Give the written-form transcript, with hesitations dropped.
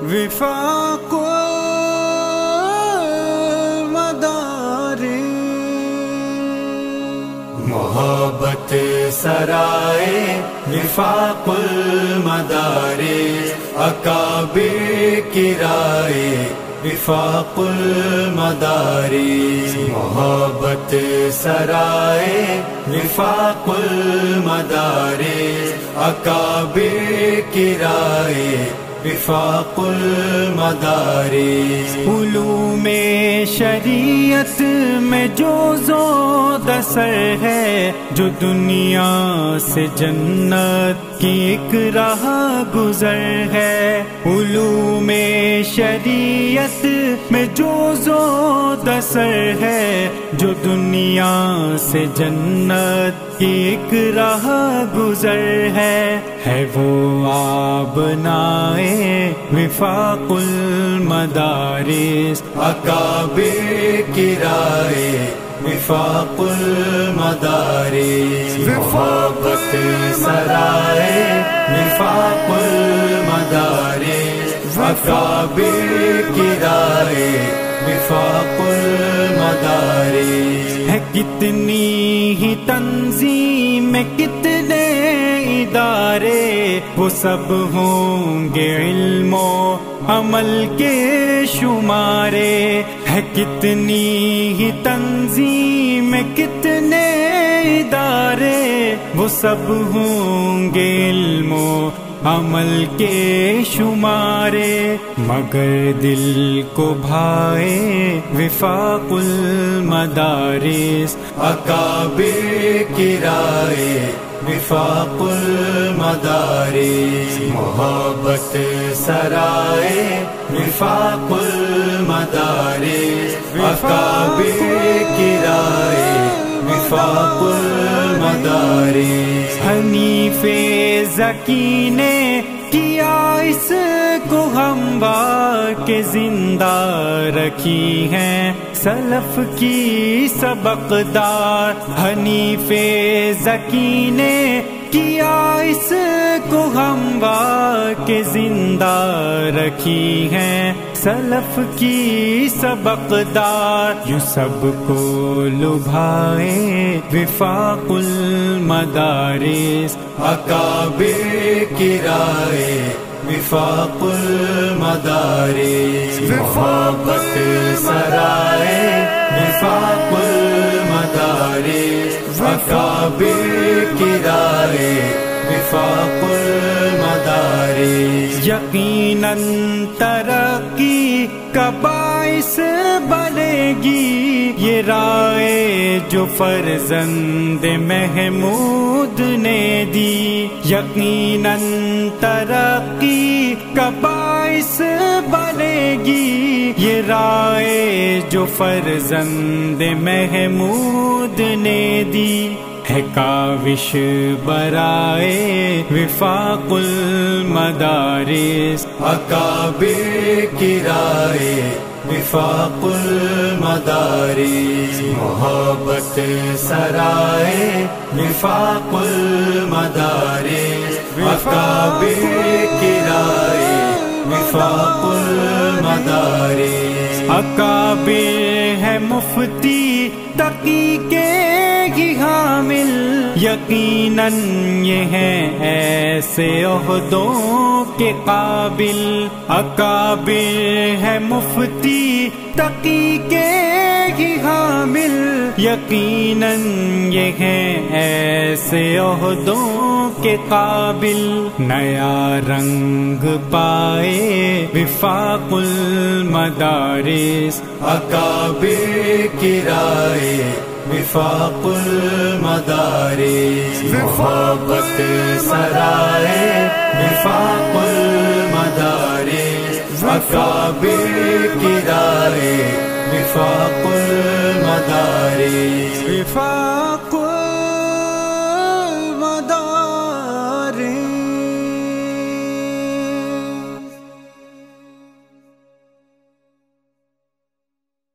وفاق محبت سرائے وفاق المدارس، اکابر کی رائے وفاق المدارس، محبت سرائے وفاق المدارس، اکابر کی رائے وفاق المدارس۔ علوم شریعت میں جو زود اثر ہے، جو دنیا سے جنت کی ایک راہ گزر ہے، علوم شریعت میں جو زود اثر ہے، جو دنیا سے جنت کی ایک راہ گزر ہے وہ آبنائے وفاق المدارس، اکابر کی رائے وفاق المدارس، محبت سرائے وفاق المدارس، اکابر کی رائے وفاق المدارس۔ ہے کتنی ہی تنظیم، کتنے ادارے، وہ سب ہوں گے علم و عمل کے شمارے۔ ہے کتنی ہی تنظیم، کتنے ادارے، وہ سب ہوں گے علم و عمل کے شمارے، مگر دل کو بھائے وفاق المدارس، اکابر کی رائے وفاق المدارس، محبت سرائے وفاق المدارس، اکابر کی رائے وفاق المدارس۔ حنیف ذکی نے کیا اس کو ہموار کے زندہ رکھی ہیں سلف کی سبقدار، حنیف ذکی نے کیا اس کو ہموار کے زندہ رکھی ہیں سلف کی سبقدار، یوں سب کو لبھائے وفاق المدارس، اکابر کی رائے وفاق المدارس، محبت سرائے وفاق المدارس، اکابر کی رائے وفاق المدارس۔ یقیناً ترقی کا باعث بنے گی یہ رائے جو فرزند محمود نے دی، یقیناً ترقی کا باعث بنے گی یہ رائے جو فرزند محمود نے دی، ہے کاوش برائے وفاق المدارس، اکابر کی رائے وفاق المدارس، محبت سرائے وفاق المدارس، اکابر کی رائے وفاق المدارس۔ اکابر ہے مفتی تقی کے ہی حامل، یقیناً یہ ہیں ایسے عہدوں کے قابل، اکابر ہے مفتی تقی کے ہی حامل، یقیناً یہ ہیں ایسے عہدوں کے قابل، نیا رنگ پائے وفاق المدارس، اکابر کی رائے وفاق المدارس، محبت سرائے وفاق المدارس، اکابر کی رائے وفاق المدارس۔ وفاق